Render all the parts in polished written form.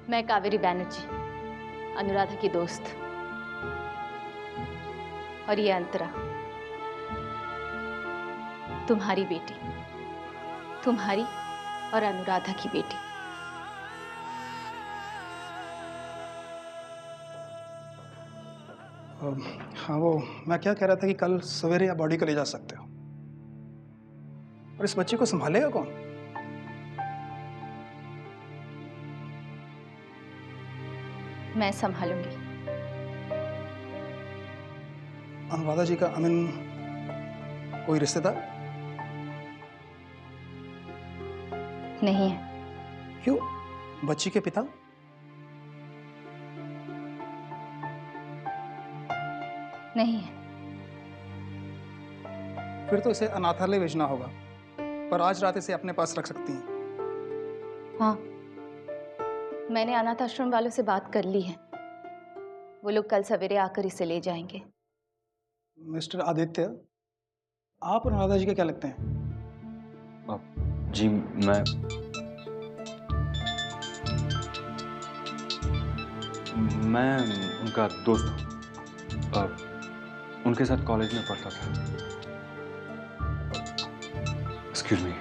मैं कावेरी बैनर्जी, अनुराधा की दोस्त, और ये अंतरा, तुम्हारी बेटी, तुम्हारी और अनुराधा की बेटी। हाँ, वो मैं क्या कह रहा था कि कल सवेरे आप बॉडी को ले जा सकते हो। और इस बच्चे को संभालेगा कौन? मैं संभालूंगी। अनुराधा जी का कोई रिश्तेदार नहीं है। क्यों? बच्ची के पिता? नहीं है। फिर तो इसे अनाथालय भेजना होगा, पर आज रात इसे अपने पास रख सकती हैं। हाँ, मैंने अनाथ आश्रम वालों से बात कर ली है। वो लोग कल सवेरे आकर इसे ले जाएंगे। मिस्टर आदित्य, आप अनुराधा जी के क्या लगते हैं? जी, मैं उनका दोस्त हूँ। उनके साथ कॉलेज में पढ़ता था। Excuse me.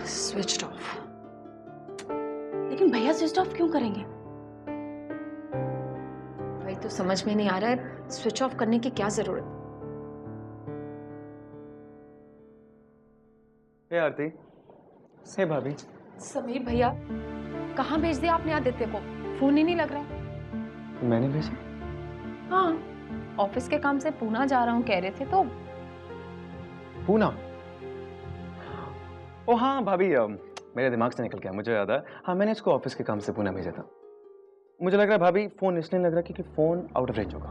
Switch off. लेकिन भैया स्विच ऑफ क्यों करेंगे? भाई तो समझ में नहीं आ रहा है स्विच ऑफ करने की क्या जरूरत। हे आरती। हे भाभी। समीर भैया, कहाँ भेज दिया आपने आदित्य को? फोन ही नहीं लग रहा। मैंने भेजा? हाँ, ऑफिस के काम से पूना जा रहा हूँ कह रहे थे तो। पूना? ओ हाँ भाभी, मेरे दिमाग से निकल गया, मुझे याद है। हाँ, मैंने इसको ऑफिस के काम से पुणे भेजा था। मुझे लग रहा है भाभी फोन इसलिए लग रहा है क्योंकि फोन आउट ऑफ रेंज होगा।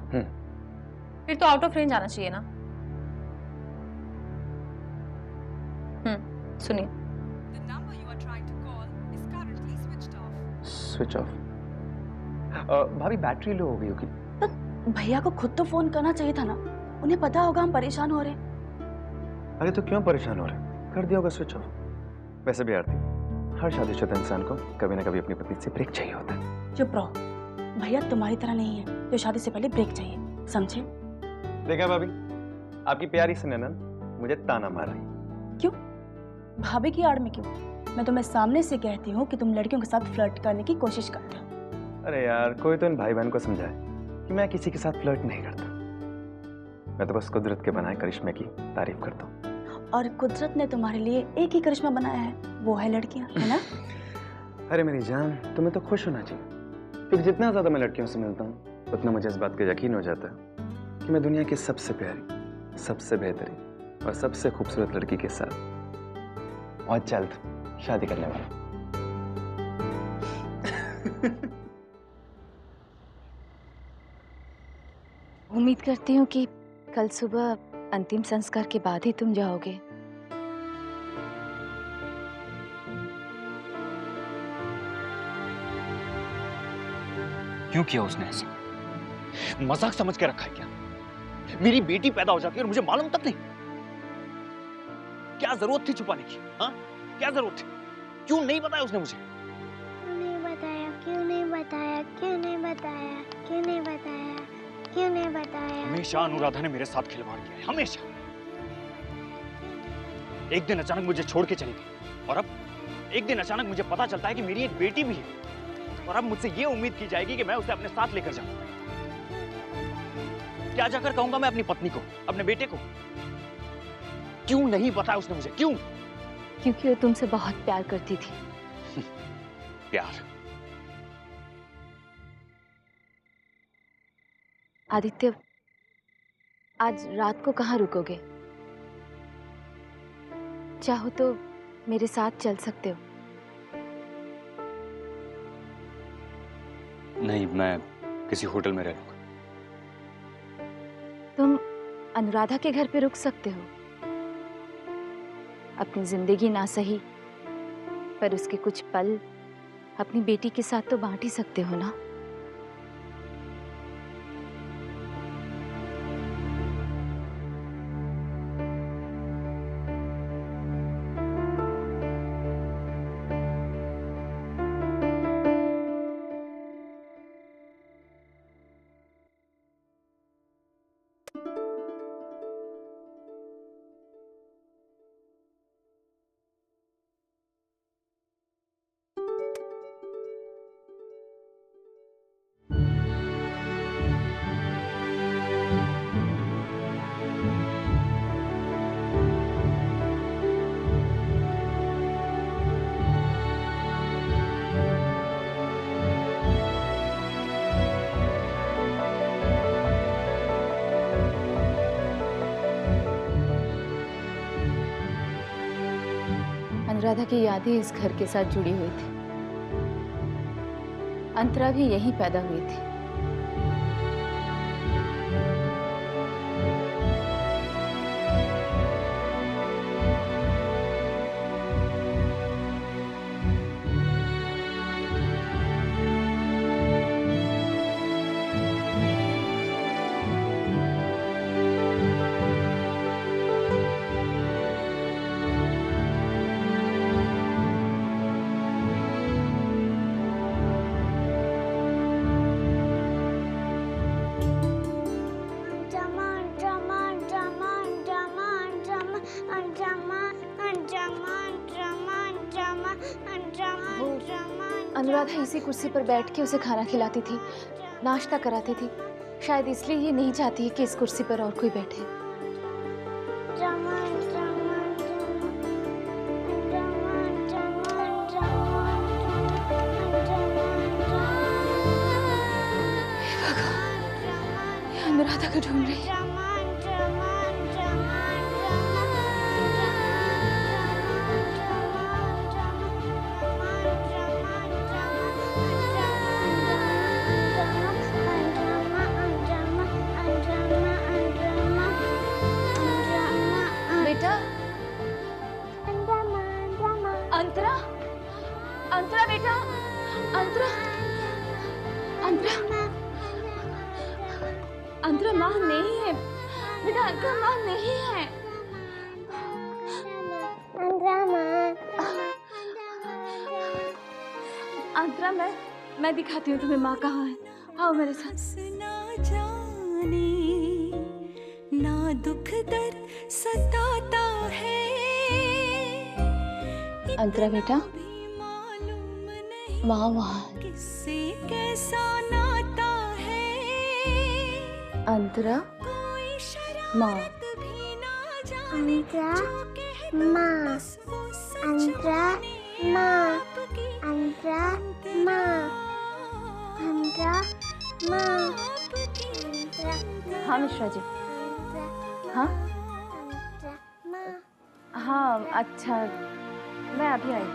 फिर तो आउट ऑफ रेंज आना चाहिए ना। सुनिए। Switch off. भाभी बैटरी लो हो गई होगी। तो भैया को खुद तो फोन करना चाहिए था ना, उन्हें पता होगा हम परेशान हो रहे हैं। अरे तो क्यों परेशान हो रहे? कर दिया होगा स्विच ऑफ। वैसे भी आरती, हर शादीशुदा इंसान को कभी ना कभी अपनी पत्नी से ब्रेक चाहिए होता है। चुप रहो, भैया तुम्हारी तरह नहीं है तो शादी से पहले ब्रेक चाहिए, समझे? देखा भाभी, आपकी प्यारी सी ननद मुझे ताना मार रही। क्यों? भाभी की आड़ में क्यों? मैं तुम्हें सामने से कहती हूँ कि तुम लड़कियों के साथ फ्लर्ट करने की कोशिश करते हो। अरे यार, कोई तो इन भाई बहन को समझाए कि मैं किसी के साथ फ्लर्ट नहीं करता। मैं तो बस कुदरत के बनाए करिश्मे की तारीफ करता हूँ। और कुदरत ने तुम्हारे लिए एक ही करिश्मा बनाया है, वो है लड़कियां, है ना? अरे मेरी जान, तुम्हें तो खुश होना चाहिए, क्योंकि जितना ज्यादा मैं लड़कियों से मिलता हूँ उतना मुझे इस बात का यकीन हो जाता है कि मैं दुनिया की सबसे प्यारी, सबसे बेहतरीन और सबसे खूबसूरत लड़की के साथ और जल्द शादी करने वाला। उम्मीद करती हूँ कि कल सुबह अंतिम संस्कार के बाद ही तुम जाओगे। क्यों किया उसने ऐसा? मजाक समझ के रखा है क्या? मेरी बेटी पैदा हो जाती है और मुझे मालूम तक नहीं। क्या जरूरत थी छुपाने की? हाँ, क्या जरूरत थी? क्यों नहीं बताया उसने मुझे? क्यों नहीं बताया? क्यों नहीं बताया? क्यों नहीं बताया? क्यों नहीं बताया? क्यों नहीं बताया? हमेशा अनुराधा ने मेरे साथ खिलवाड़ किया है, हमेशा। एक दिन अचानक मुझे छोड़ के चली गई और अब एक दिन अचानक मुझे पता चलता है कि मेरी एक बेटी भी है। और अब मुझसे ये उम्मीद की जाएगी कि मैं उसे अपने साथ लेकर जाऊं। क्या जाकर कहूंगा मैं अपनी पत्नी को, अपने बेटे को? क्यों नहीं बताया उसने मुझे, क्यों? क्योंकि वो तुमसे बहुत प्यार करती थी। प्यार? आदित्य, आज रात को कहाँ रुकोगे? चाहो तो मेरे साथ चल सकते हो। नहीं, मैं किसी होटल में रहूंगा। तुम अनुराधा के घर पे रुक सकते हो। अपनी जिंदगी ना सही, पर उसके कुछ पल अपनी बेटी के साथ तो बांट ही सकते हो ना। अनुराधा की यादें इस घर के साथ जुड़ी हुई थी। अंतरा भी यहीं पैदा हुई थी। अनुराधा इसी कुर्सी पर बैठ के उसे खाना खिलाती थी, नाश्ता कराती थी। शायद इसलिए ये नहीं चाहती कि इस कुर्सी पर और कोई बैठे। अनुराधा को ढूंढ रही है। अंतरा, अंतरा बेटा, अंतरा, अंतरा, अंतरा माँ नहीं है बेटा, अंतरा माँ नहीं है। अंतरा, मैं दिखाती हूँ तुम्हें माँ कहाँ है। आओ मेरे साथ। ना जाने ना दुख दर्द सताता है। अंतरा बेटा, माँ वहाँ। किससे कैसा नाता है। अंतरा, माँ। अंतरा माँ, अंतरा माँ, अंतरा माँ, अंतरा माँ। हाँ मिश्रा जी। हाँ हाँ, अच्छा, मैं अभी आई।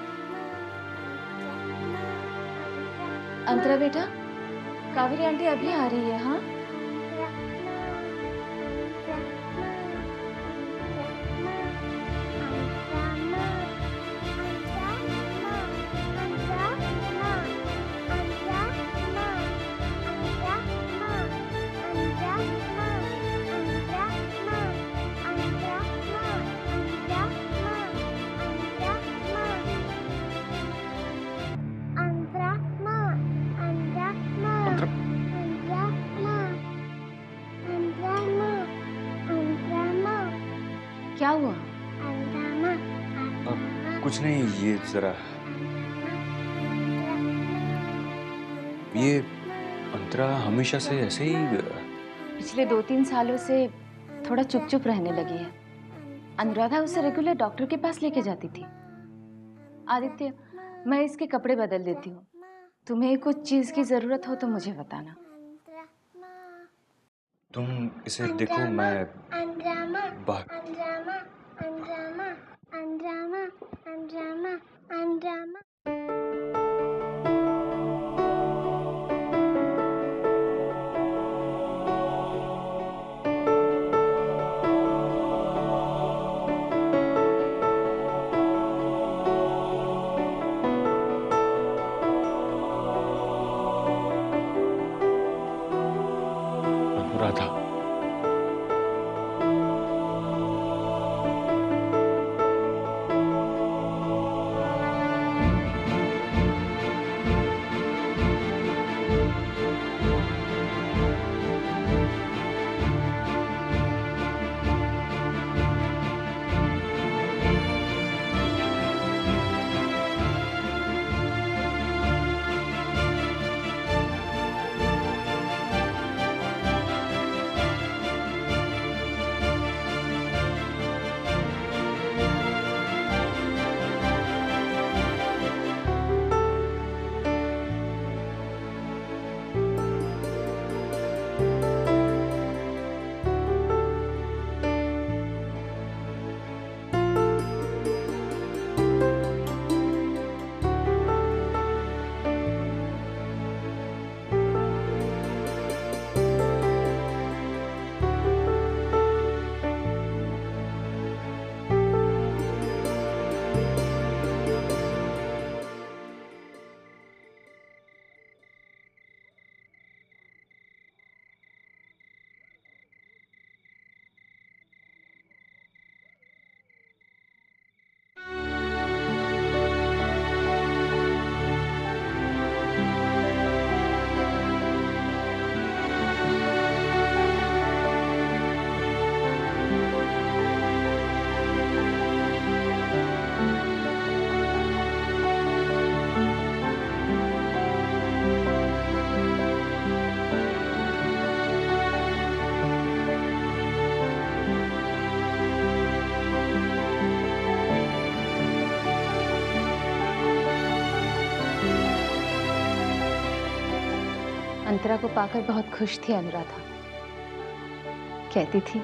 अंतरा बेटा, कावेरी आंटी अभी आ रही है। हाँ क्या हुआ? कुछ नहीं, ये जरा ये अंतरा हमेशा से ऐसे ही पिछले 2-3 सालों से थोड़ा चुप चुप रहने लगी है। अनुराधा उसे रेगुलर डॉक्टर के पास लेके जाती थी। आदित्य, मैं इसके कपड़े बदल देती हूँ। तुम्हें कुछ चीज की जरूरत हो तो मुझे बताना। तुम इसे देखो, मैं अंड्रामा बाहर। अंड्रामा अंड्रामा अंड्रामा अंड्रामा अंड्रामा। अनुराधा, अंतरा को पाकर बहुत खुश थी अनुराधा। कहती थी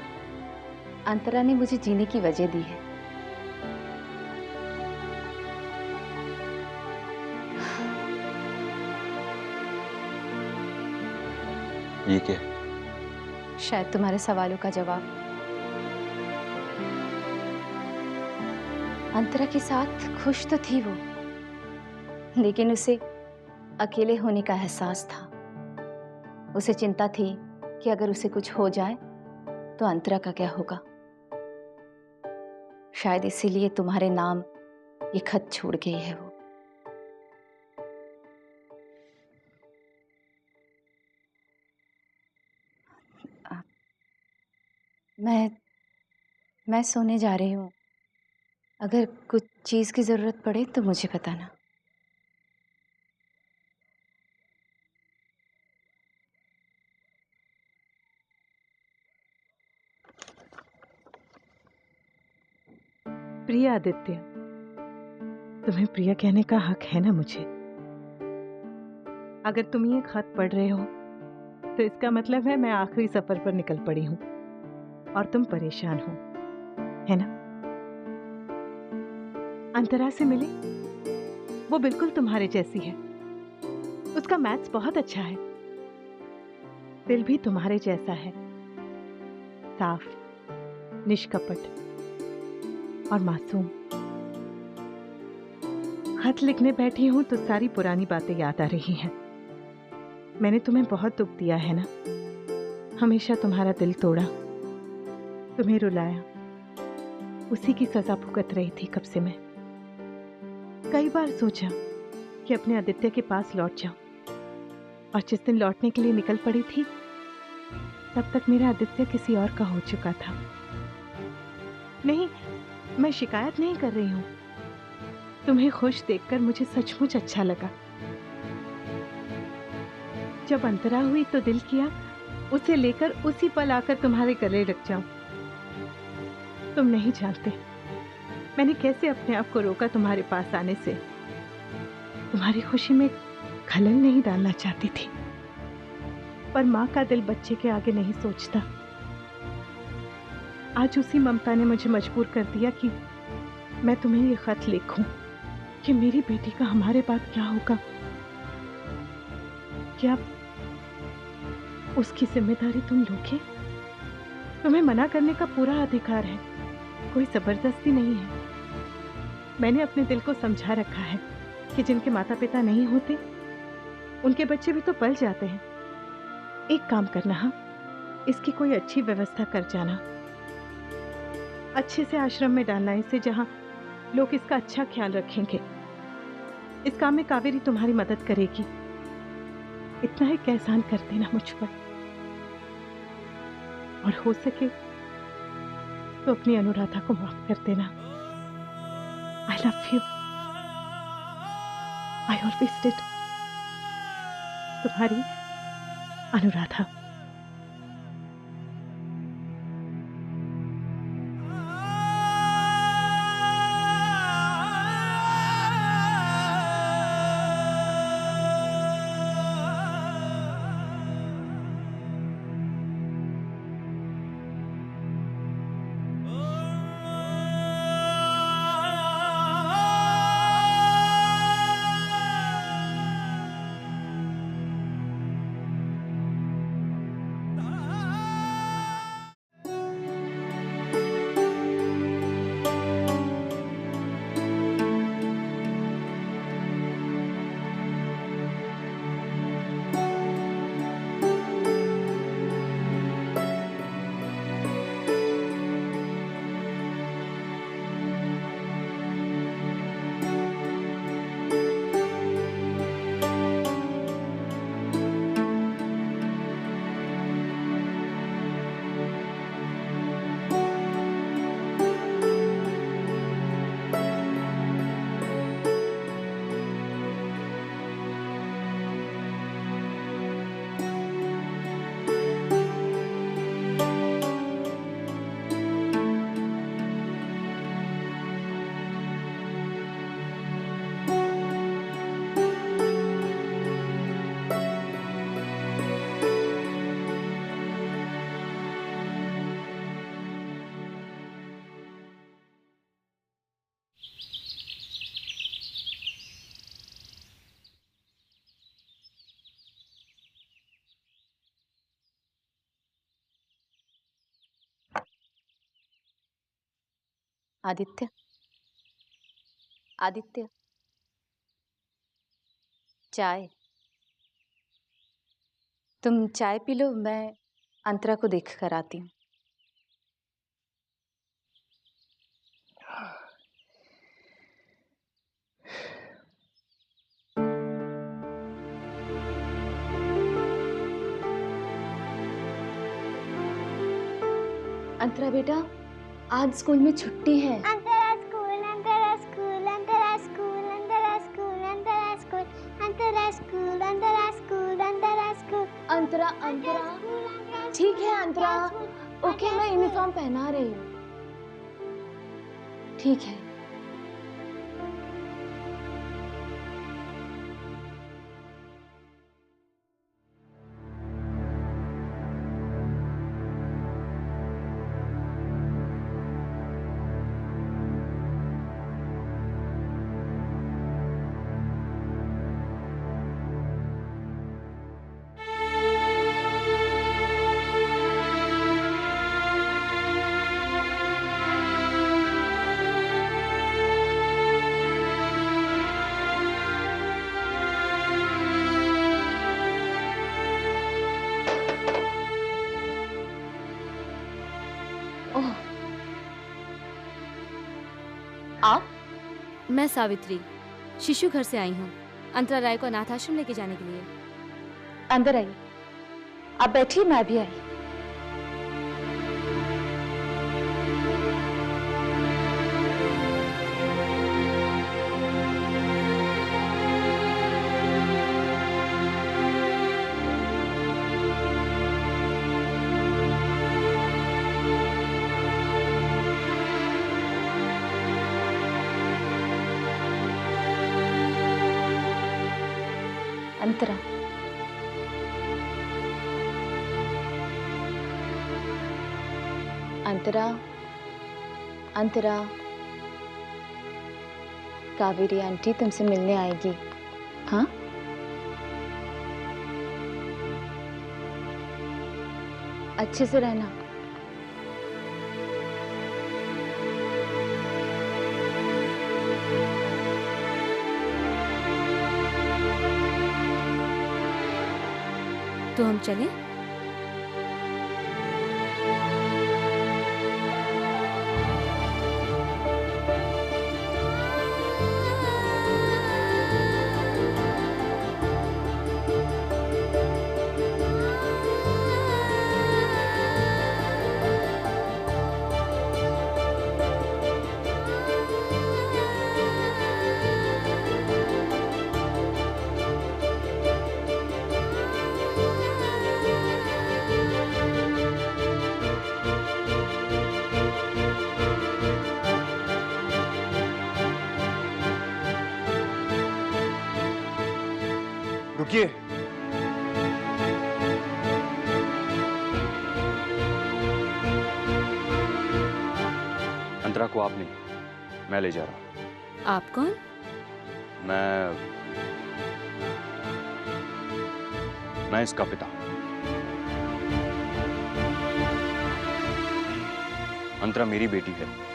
अंतरा ने मुझे जीने की वजह दी है। ये क्या? शायद तुम्हारे सवालों का जवाब। अंतरा के साथ खुश तो थी वो, लेकिन उसे अकेले होने का एहसास था। उसे चिंता थी कि अगर उसे कुछ हो जाए तो अंतरा का क्या होगा। शायद इसीलिए तुम्हारे नाम ये खत छोड़ गई है वो। मैं सोने जा रही हूँ। अगर कुछ चीज की जरूरत पड़े तो मुझे बताना। प्रिय आदित्य, तुम्हें प्रिय कहने का हक है ना मुझे। अगर तुम ये खत पढ़ रहे हो तो इसका मतलब है मैं आखिरी सफर पर निकल पड़ी हूं और तुम परेशान हो, है ना? अंतरा से मिले, वो बिल्कुल तुम्हारे जैसी है। उसका मैथ्स बहुत अच्छा है, दिल भी तुम्हारे जैसा है, साफ, निष्कपट और मासूम। खत लिखने बैठी हूं तो सारी पुरानी बातें याद आ रही हैं। मैंने तुम्हें बहुत दुख दिया है ना, हमेशा तुम्हारा दिल तोड़ा, तुम्हें रुलाया, उसी की सजा भुगत रही थी कब से मैं। कई बार सोचा कि अपने आदित्य के पास लौट जाऊं, और जिस दिन लौटने के लिए निकल पड़ी थी तब तक मेरा आदित्य किसी और का हो चुका था। नहीं, मैं शिकायत नहीं कर रही हूं। तुम्हें खुश देखकर मुझे सचमुच अच्छा लगा। जब अंतरा हुई तो दिल किया उसे लेकर उसी पल आकर तुम्हारे गले लग जाऊं। तुम नहीं जानते मैंने कैसे अपने आप को रोका तुम्हारे पास आने से। तुम्हारी खुशी में खलल नहीं डालना चाहती थी, पर माँ का दिल बच्चे के आगे नहीं सोचता। आज उसी ममता ने मुझे मजबूर कर दिया कि मैं तुम्हें ये खत लिखूं कि मेरी बेटी का हमारे बाद क्या होगा। क्या उसकी जिम्मेदारी तुम लोगे? तुम्हें मना करने का पूरा अधिकार है, कोई जबरदस्ती नहीं है। मैंने अपने दिल को समझा रखा है कि जिनके माता पिता नहीं होते उनके बच्चे भी तो पल जाते हैं। एक काम करना, हाँ, इसकी कोई अच्छी व्यवस्था कर जाना, अच्छे से आश्रम में डालना इसे, जहां लोग इसका अच्छा ख्याल रखेंगे। इस काम में कावेरी तुम्हारी मदद करेगी। इतना एक एहसान कर देना मुझ पर, और हो सके तो अपनी अनुराधा को माफ कर देना। I love you, I always did. तुम्हारी अनुराधा। आदित्य, आदित्य, चाय। तुम चाय पी लो, मैं अंतरा को देख कर आती हूँ। अंतरा बेटा, आज स्कूल में छुट्टी है। अंतरा स्कूल, अंतरा स्कूल, अंतरा स्कूल, अंतरा स्कूल, अंतरा स्कूल, अंतरा स्कूल, अंतरा स्कूल, अंतरा स्कूल। अंतरा, अंतरा, ठीक है अंतरा, ओके, मैं यूनिफॉर्म पहना रही हूँ। ठीक है। आप? मैं सावित्री, शिशु घर से आई हूँ अंतरा राय को अनाथ आश्रम लेके जाने के लिए। अंदर आइए, आप बैठिए, मैं भी आई। अंतरा। अंतरा, अंतरा, कावेरी आंटी तुमसे मिलने आएगी। हाँ, अच्छे से रहना। तो हम चलें? रुकिए। अंतरा को आप नहीं, मैं ले जा रहा हूं। आप कौन? मैं इसका पिता। अंतरा मेरी बेटी है।